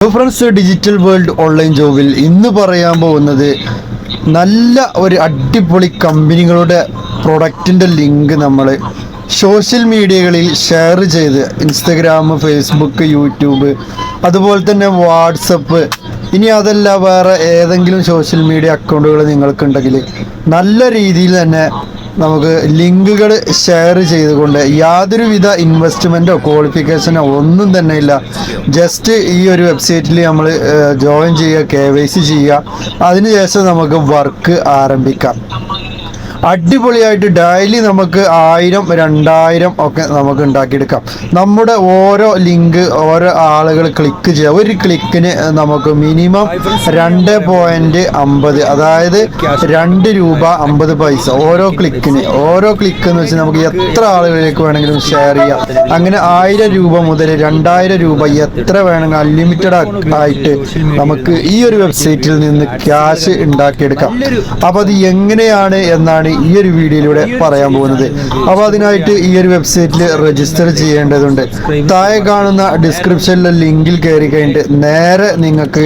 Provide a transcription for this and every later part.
Friends, digital world online ജോബിൽ ഇന്ന് പറയാൻ പോകുന്നത് നല്ല ഒരു അടിപൊളി കമ്പനികളുടെ പ്രൊഡക്റ്റിൻ്റെ ലിങ്ക് നമ്മൾ സോഷ്യൽ മീഡിയകളിൽ ഷെയർ ചെയ്ത് ഇൻസ്റ്റഗ്രാം, ഫേസ്ബുക്ക്, യൂട്യൂബ്, അതുപോലെ തന്നെ വാട്സപ്പ്, ഇനി അതല്ല വേറെ ഏതെങ്കിലും സോഷ്യൽ മീഡിയ അക്കൗണ്ടുകൾ നിങ്ങൾക്കുണ്ടെങ്കിൽ നല്ല രീതിയിൽ തന്നെ നമുക്ക് ലിങ്കുകൾ ഷെയർ ചെയ്തുകൊണ്ട് യാതൊരുവിധ ഇൻവെസ്റ്റ്മെൻറ്റോ ക്വാളിഫിക്കേഷനോ ഒന്നും തന്നെ ഇല്ല. ജസ്റ്റ് ഈ ഒരു വെബ്സൈറ്റിൽ നമ്മൾ ജോയിൻ ചെയ്യുക, KYC ചെയ്യുക, അതിനുശേഷം നമുക്ക് വർക്ക് ആരംഭിക്കാം. അടിപൊളിയായിട്ട് ഡെയിലി നമുക്ക് 1000, 2000 ഒക്കെ നമുക്ക് ഉണ്ടാക്കിയെടുക്കാം. നമ്മുടെ ഓരോ ലിങ്ക് ഓരോ ആളുകൾ ക്ലിക്ക് ചെയ്യുക. ഒരു ക്ലിക്കിന് നമുക്ക് മിനിമം 2.50, അതായത് 2 രൂപ 50 പൈസ ഓരോ ക്ലിക്കിന്. ഓരോ ക്ലിക്ക് എന്ന് വെച്ചാൽ നമുക്ക് എത്ര ആളുകളിലേക്ക് വേണമെങ്കിലും ഷെയർ ചെയ്യാം. അങ്ങനെ 1000 രൂപ മുതൽ 2000 രൂപ എത്ര വേണമെങ്കിൽ അൺലിമിറ്റഡ് ആയിട്ട് നമുക്ക് ഈ ഒരു വെബ്സൈറ്റിൽ നിന്ന് ക്യാഷ് ഉണ്ടാക്കിയെടുക്കാം. അപ്പോൾ അത് എങ്ങനെയാണ് എന്നാണ് ഈ ഒരു വീഡിയോയിലൂടെ പറയാൻ പോകുന്നത്. അപ്പോൾ അതിനായിട്ട് ഈ ഒരു വെബ്സൈറ്റിൽ രജിസ്റ്റർ ചെയ്യേണ്ടതുണ്ട്. താഴെ കാണുന്ന ഡിസ്ക്രിപ്ഷനിലെ ലിങ്കിൽ കയറി കഴിഞ്ഞിട്ട് നേരെ നിങ്ങൾക്ക്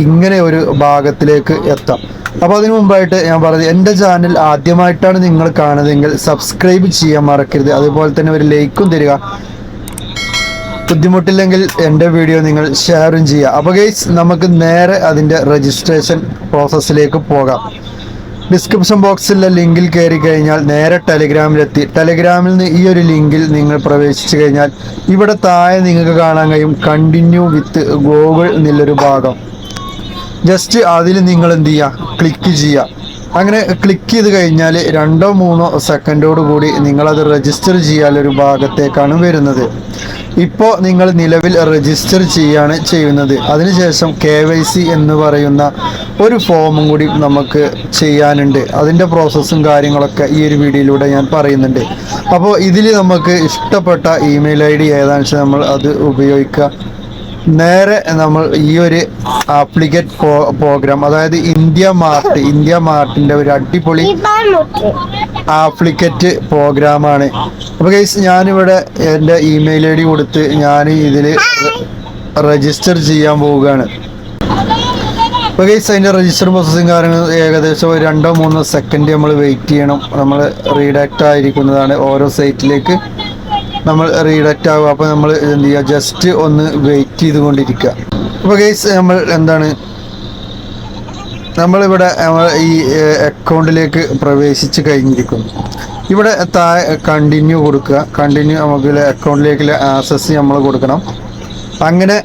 ഇങ്ങനെ ഒരു ഭാഗത്തിലേക്ക് എത്താം. അപ്പോൾ അതിനു മുമ്പായിട്ട് ഞാൻ പറഞ്ഞത്, എൻ്റെ ചാനൽ ആദ്യമായിട്ടാണ് നിങ്ങൾ കാണുന്നതെങ്കിൽ സബ്സ്ക്രൈബ് ചെയ്യാൻ മറക്കരുത്. അതുപോലെ തന്നെ ഒരു ലൈക്കും തരിക. ബുദ്ധിമുട്ടില്ലെങ്കിൽ എൻ്റെ വീഡിയോ നിങ്ങൾ ഷെയറും ചെയ്യുക. അപ്പോൾ ഗൈസ്, നമുക്ക് നേരെ അതിൻ്റെ രജിസ്ട്രേഷൻ പ്രോസസ്സിലേക്ക് പോകാം. ഡിസ്ക്രിപ്ഷൻ ബോക്സിലെ ലിങ്കിൽ കയറി കഴിഞ്ഞാൽ നേരെ ടെലിഗ്രാമിലെത്തി. ടെലിഗ്രാമിൽ നിന്ന് ഈ ഒരു ലിങ്കിൽ നിങ്ങൾ പ്രവേശിച്ചു കഴിഞ്ഞാൽ ഇവിടെ താഴെ നിങ്ങൾക്ക് കാണാൻ കഴിയും കണ്ടിന്യൂ വിത്ത് ഗൂഗിൾ എന്നുള്ളൊരു ഭാഗം. ജസ്റ്റ് അതിൽ നിങ്ങൾ എന്ത് ചെയ്യുക, ക്ലിക്ക് ചെയ്യുക. അങ്ങനെ ക്ലിക്ക് ചെയ്ത് കഴിഞ്ഞാൽ 2-3 സെക്കൻഡോട് കൂടി നിങ്ങളത് രജിസ്റ്റർ ചെയ്യാനൊരു ഭാഗത്തേക്കാണ് വരുന്നത്. ഇപ്പോൾ നിങ്ങൾ നിലവിൽ രജിസ്റ്റർ ചെയ്യാണ് ചെയ്യുന്നത്. അതിനുശേഷം KYC എന്ന് പറയുന്ന ഒരു ഫോമും കൂടി നമുക്ക് ചെയ്യാനുണ്ട്. അതിൻ്റെ പ്രോസസ്സും കാര്യങ്ങളൊക്കെ ഈ ഒരു വീഡിയോയിലൂടെ ഞാൻ പറയുന്നുണ്ട്. അപ്പോൾ ഇതിൽ നമുക്ക് ഇഷ്ടപ്പെട്ട ഇമെയിൽ ID ഏതാണെന്ന് വെച്ചാൽ നമ്മൾ അത് ഉപയോഗിക്കുക. നേരെ നമ്മൾ ഈ ഒരു ആപ്ലിക്കേറ്റ് പ്രോഗ്രാം, അതായത് ഇന്ത്യ മാർട്ടിൻ്റെ ഒരു അടിപൊളി ആപ്ലിക്കേറ്റ് പ്രോഗ്രാമാണ്. അപ്പോൾ ഗൈസ്, ഞാനിവിടെ എൻ്റെ ഇമെയിൽ ID കൊടുത്ത് ഞാൻ ഇതിൽ രജിസ്റ്റർ ചെയ്യാൻ പോവുകയാണ്. അപ്പോൾ ഗൈസ്, അതിൻ്റെ രജിസ്റ്റർ പ്രോസസ്സിങ് കാര്യങ്ങൾ ഏകദേശം 2-3 സെക്കൻഡ് നമ്മൾ വെയിറ്റ് ചെയ്യണം. നമ്മൾ റീഡയറക്റ്റ് ആയിരിക്കുന്നതാണ് ഓരോ സൈറ്റിലേക്ക് നമ്മൾ റീഡയറക്റ്റ് ആകുക. അപ്പോൾ നമ്മൾ എന്ത് ചെയ്യുക, ജസ്റ്റ് ഒന്ന് വെയിറ്റ് ചെയ്തുകൊണ്ടിരിക്കുക. അപ്പോൾ ഗൈസ്, നമ്മളിവിടെ ഈ അക്കൗണ്ടിലേക്ക് പ്രവേശിച്ച് കഴിഞ്ഞിരിക്കുന്നു. ഇവിടെ കണ്ടിന്യൂ കൊടുക്കുക. കണ്ടിന്യൂ നമുക്ക് അക്കൗണ്ടിലേക്ക് ആക്സസ് നമ്മൾ കൊടുക്കണം. അങ്ങനെ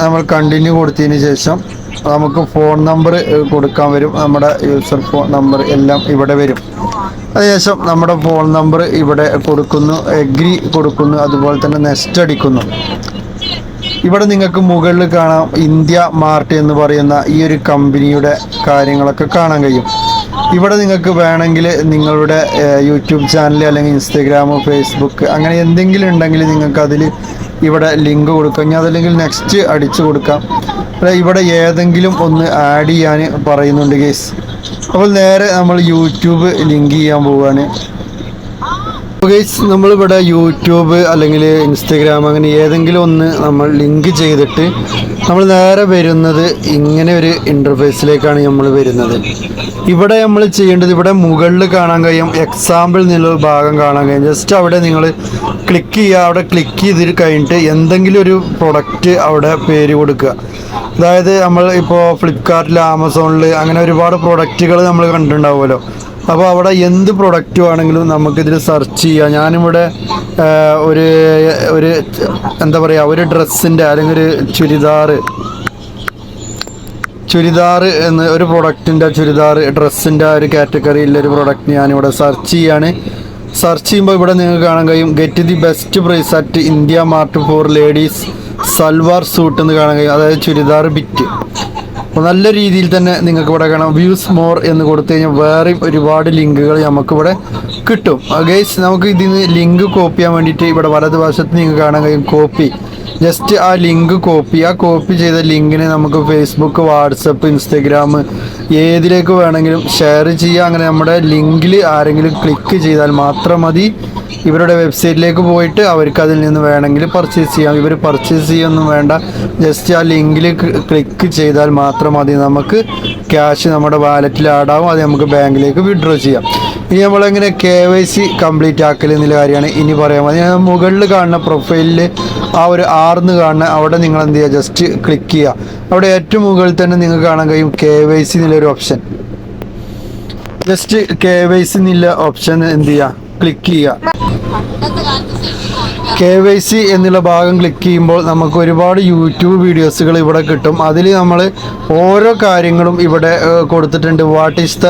നമ്മൾ കണ്ടിന്യൂ കൊടുത്തതിന് ശേഷം നമുക്ക് ഫോൺ നമ്പർ കൊടുക്കാൻ വരും. നമ്മുടെ യൂസർ ഫോൺ നമ്പർ എല്ലാം ഇവിടെ വരും. അതിനുശേഷം നമ്മുടെ ഫോൺ നമ്പർ ഇവിടെ കൊടുക്കുന്നു, എഗ്രി കൊടുക്കുന്നു, അതുപോലെ തന്നെ നെക്സ്റ്റ് അടിക്കുന്നു. ഇവിടെ നിങ്ങൾക്ക് മുകളിൽ കാണാം ഇന്ത്യ മാർട്ട് എന്ന് പറയുന്ന ഈ ഒരു കമ്പനിയുടെ കാര്യങ്ങളൊക്കെ കാണാൻ കഴിയും. ഇവിടെ നിങ്ങൾക്ക് വേണമെങ്കിൽ നിങ്ങളുടെ യൂട്യൂബ് ചാനൽ അല്ലെങ്കിൽ ഇൻസ്റ്റഗ്രാം, ഫേസ്ബുക്ക് അങ്ങനെ എന്തെങ്കിലും ഉണ്ടെങ്കിൽ നിങ്ങൾക്ക് അതിൽ ഇവിടെ ലിങ്ക് കൊടുക്കാം. ഇനി അതല്ലെങ്കിൽ നെക്സ്റ്റ് അടിച്ചു കൊടുക്കാം. ഇവിടെ ഏതെങ്കിലും ഒന്ന് ആഡ് ചെയ്യാൻ പറയുന്നുണ്ട് ഗേസ്. അപ്പോൾ നേരെ നമ്മൾ യൂട്യൂബ് ലിങ്ക് ചെയ്യാൻ പോവുകയാണ്. ഗൈസ്, നമ്മളിവിടെ യൂട്യൂബ് അല്ലെങ്കിൽ ഇൻസ്റ്റഗ്രാം അങ്ങനെ ഏതെങ്കിലും ഒന്ന് നമ്മൾ ലിങ്ക് ചെയ്തിട്ട് നമ്മൾ നേരെ വരുന്നത് ഇങ്ങനെ ഒരു ഇൻ്റർഫേസിലേക്കാണ് നമ്മൾ വരുന്നത്. ഇവിടെ നമ്മൾ ചെയ്യേണ്ടത്, ഇവിടെ മുകളിൽ കാണാൻ കഴിയും എക്സാമ്പിൾ എന്നുള്ള ഭാഗം കാണാൻ കഴിയും. ജസ്റ്റ് അവിടെ നിങ്ങൾ ക്ലിക്ക് ചെയ്യുക. അവിടെ ക്ലിക്ക് ചെയ്ത് കഴിഞ്ഞിട്ട് എന്തെങ്കിലും ഒരു പ്രൊഡക്റ്റ് അവിടെ പേര് കൊടുക്കുക. അതായത് നമ്മൾ ഇപ്പോൾ ഫ്ലിപ്കാർട്ടിൽ, ആമസോണിൽ അങ്ങനെ ഒരുപാട് പ്രൊഡക്റ്റുകൾ നമ്മൾ കണ്ടിട്ടുണ്ടാവുമല്ലോ. അപ്പോൾ അവിടെ എന്ത് പ്രൊഡക്റ്റ് വേണമെങ്കിലും നമുക്കിതിൽ സെർച്ച് ചെയ്യാം. ഞാനിവിടെ ഒരു എന്താ പറയുക, ഒരു ഡ്രസ്സിൻ്റെ അല്ലെങ്കിൽ ഒരു ചുരിദാർ എന്ന ഒരു പ്രൊഡക്റ്റിൻ്റെ ഡ്രസ്സിൻ്റെ ഒരു കാറ്റഗറിയിലൊരു പ്രൊഡക്റ്റ് ഞാനിവിടെ സെർച്ച് ചെയ്യാണ്. സെർച്ച് ചെയ്യുമ്പോൾ ഇവിടെ നിങ്ങൾക്ക് കാണാൻ കഴിയും get the best price at IndiaMART for ladies salwar suit എന്ന് കാണാൻ കഴിയും. അതായത് ചുരിദാർ ബിറ്റ്. അപ്പോൾ നല്ല രീതിയിൽ തന്നെ നിങ്ങൾക്ക് ഇവിടെ കാണാം വ്യൂസ് മോർ എന്ന് കൊടുത്തു കഴിഞ്ഞാൽ വേറെയും ഒരുപാട് ലിങ്കുകൾ നമുക്കിവിടെ കിട്ടും. ഗൈസ് നമുക്ക് ഇതിന് ലിങ്ക് കോപ്പി ചെയ്യാൻ വേണ്ടിയിട്ട് ഇവിടെ വലതുവശത്ത് നിങ്ങൾക്ക് കാണാൻ കഴിയും കോപ്പി. ജസ്റ്റ് ആ ലിങ്ക് ആ കോപ്പി ചെയ്ത ലിങ്കിനെ നമുക്ക് ഫേസ്ബുക്ക്, വാട്സപ്പ്, ഇൻസ്റ്റഗ്രാം ഏതിലേക്ക് വേണമെങ്കിലും ഷെയർ ചെയ്യുക. അങ്ങനെ നമ്മുടെ ലിങ്കിൽ ആരെങ്കിലും ക്ലിക്ക് ചെയ്താൽ മാത്രം മതി ഇവരുടെ വെബ്സൈറ്റിലേക്ക് പോയിട്ട് അവർക്ക് അതിൽ നിന്ന് വേണമെങ്കിൽ പർച്ചേസ് ചെയ്യാം. ഇവർ പർച്ചേസ് ചെയ്യൊന്നും വേണ്ട, ജസ്റ്റ് ആ ലിങ്കിൽ ക്ലിക്ക് ചെയ്താൽ മാത്രം മതി നമുക്ക് ക്യാഷ് നമ്മുടെ വാലറ്റിൽ ആഡാവും. അത് നമുക്ക് ബാങ്കിലേക്ക് വിഡ്രോ ചെയ്യാം. ഇനി നമ്മളെങ്ങനെ KYC കംപ്ലീറ്റ് ആക്കൽ എന്നുള്ള കാര്യമാണ് ഇനി പറയാൻ മതി. മുകളിൽ കാണുന്ന പ്രൊഫൈലിൽ ആ ഒരു ആർന്ന് കാണുന്ന അവിടെ നിങ്ങൾ എന്ത് ചെയ്യുക, ജസ്റ്റ് ക്ലിക്ക് ചെയ്യുക. അവിടെ ഏറ്റവും മുകളിൽ തന്നെ നിങ്ങൾക്ക് കാണാൻ കഴിയും KYC എന്നുള്ളൊരു ഓപ്ഷൻ. ജസ്റ്റ് KYC എന്നുള്ള ഓപ്ഷൻ എന്ത് ചെയ്യുക, ക്ലിക്ക് ചെയ്യുക. KYC എന്നുള്ള ഭാഗം ക്ലിക്ക് ചെയ്യുമ്പോൾ നമുക്ക് ഒരുപാട് യൂട്യൂബ് വീഡിയോസുകൾ ഇവിടെ കിട്ടും. അതിൽ നമ്മൾ ഓരോ കാര്യങ്ങളും ഇവിടെ കൊടുത്തിട്ടുണ്ട്. What is the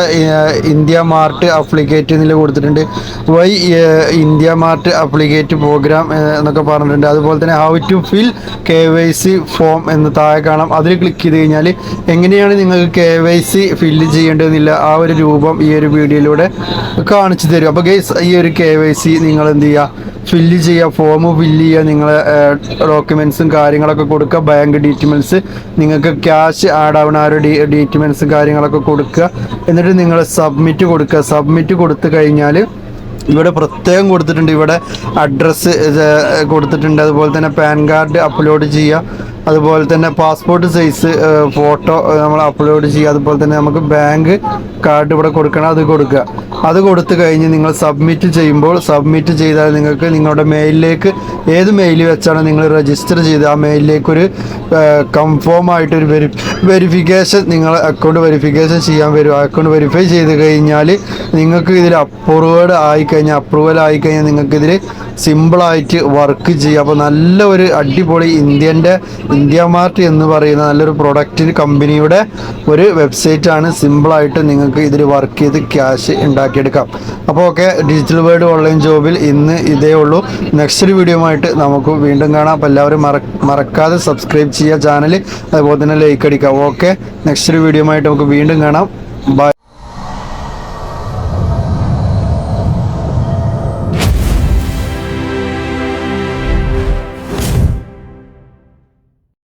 India mart application എന്നുള്ള കൊടുത്തിട്ടുണ്ട്. Why India mart application program എന്നൊക്കെ പറഞ്ഞിട്ടുണ്ട്. അതുപോലെ തന്നെ how to fill KYC form എന്ന് താഴെ കാണാം. അതിൽ ക്ലിക്ക് ചെയ്ത് കഴിഞ്ഞാൽ എങ്ങനെയാണ് നിങ്ങൾക്ക് KYC ഫില്ല് ചെയ്യേണ്ടതെന്നില്ല ആ ഒരു രൂപം ഈ ഒരു വീഡിയോയിലൂടെ കാണിച്ചു തരും. അപ്പോൾ ഗൈസ് ഈ ഒരു KYC നിങ്ങൾ എന്ത് ചെയ്യുക, ഫില്ല് ചെയ്യുക, ഫോം ഫില്ല് ചെയ്യുക, നിങ്ങളെ ഡോക്യുമെൻസും കാര്യങ്ങളൊക്കെ കൊടുക്കുക, ബാങ്ക് ഡീറ്റെയിൽസ്, നിങ്ങൾക്ക് ക്യാഷ് ആഡ് ആവുന്ന ആ ഒരു ഡീറ്റെയിൽസും കാര്യങ്ങളൊക്കെ കൊടുക്കുക. എന്നിട്ട് നിങ്ങൾ സബ്മിറ്റ് കൊടുക്കുക. സബ്മിറ്റ് കൊടുത്തു കഴിഞ്ഞാൽ ഇവിടെ പ്രത്യേകം കൊടുത്തിട്ടുണ്ട്, ഇവിടെ അഡ്രസ്സ് കൊടുത്തിട്ടുണ്ട്. അതുപോലെ തന്നെ പാൻ കാർഡ് അപ്ലോഡ് ചെയ്യുക, അതുപോലെ തന്നെ പാസ്പോർട്ട് സൈസ് ഫോട്ടോ നമ്മൾ അപ്ലോഡ് ചെയ്യുക. അതുപോലെ തന്നെ നമുക്ക് ബാങ്ക് കാർഡ് ഇവിടെ കൊടുക്കണം, അത് കൊടുക്കുക. അത് കൊടുത്തു കഴിഞ്ഞ് നിങ്ങൾ സബ്മിറ്റ് ചെയ്യുമ്പോൾ, സബ്മിറ്റ് ചെയ്താൽ നിങ്ങൾക്ക് നിങ്ങളുടെ മെയിലിലേക്ക് ഏത് മെയിൽ വെച്ചാണ് നിങ്ങൾ രജിസ്റ്റർ ചെയ്ത് ആ മെയിലിലേക്കൊരു കൺഫേം ആയിട്ടൊരു വെരിഫിക്കേഷൻ, നിങ്ങൾ അക്കൗണ്ട് വെരിഫിക്കേഷൻ ചെയ്യാൻ വരും. ആ അക്കൗണ്ട് വെരിഫൈ ചെയ്ത് കഴിഞ്ഞാൽ നിങ്ങൾക്ക് ഇതിൽ അപ്രൂവൽ ആയിക്കഴിഞ്ഞാൽ നിങ്ങൾക്കിതിൽ സിമ്പിളായിട്ട് വർക്ക് ചെയ്യാം. അപ്പോൾ നല്ല ഒരു അടിപൊളി ഇന്ത്യ മാർട്ട് എന്ന് പറയുന്ന നല്ലൊരു പ്രൊഡക്റ്റ് കമ്പനിയുടെ ഒരു വെബ്സൈറ്റാണ്. സിമ്പിളായിട്ട് നിങ്ങൾക്ക് ഇതിൽ വർക്ക് ചെയ്ത് ക്യാഷ് ഉണ്ടാക്കിയെടുക്കാം. അപ്പോൾ ഓക്കെ, ഡിജിറ്റൽ വേൾഡ് ഓൺലൈൻ ജോബിൽ ഇന്ന് ഇതേ ഉള്ളൂ. നെക്സ്റ്റ് ഒരു വീഡിയോ ആയിട്ട് നമുക്ക് വീണ്ടും കാണാം. അപ്പോൾ എല്ലാവരും മറക്കാതെ സബ്സ്ക്രൈബ് ചെയ്യുക ചാനൽ, അതുപോലെ തന്നെ ലൈക്ക് അടിക്കുക. ഓക്കെ, നെക്സ്റ്റ് ഒരു വീഡിയോ ആയിട്ട് നമുക്ക് വീണ്ടും കാണാം. ബൈ.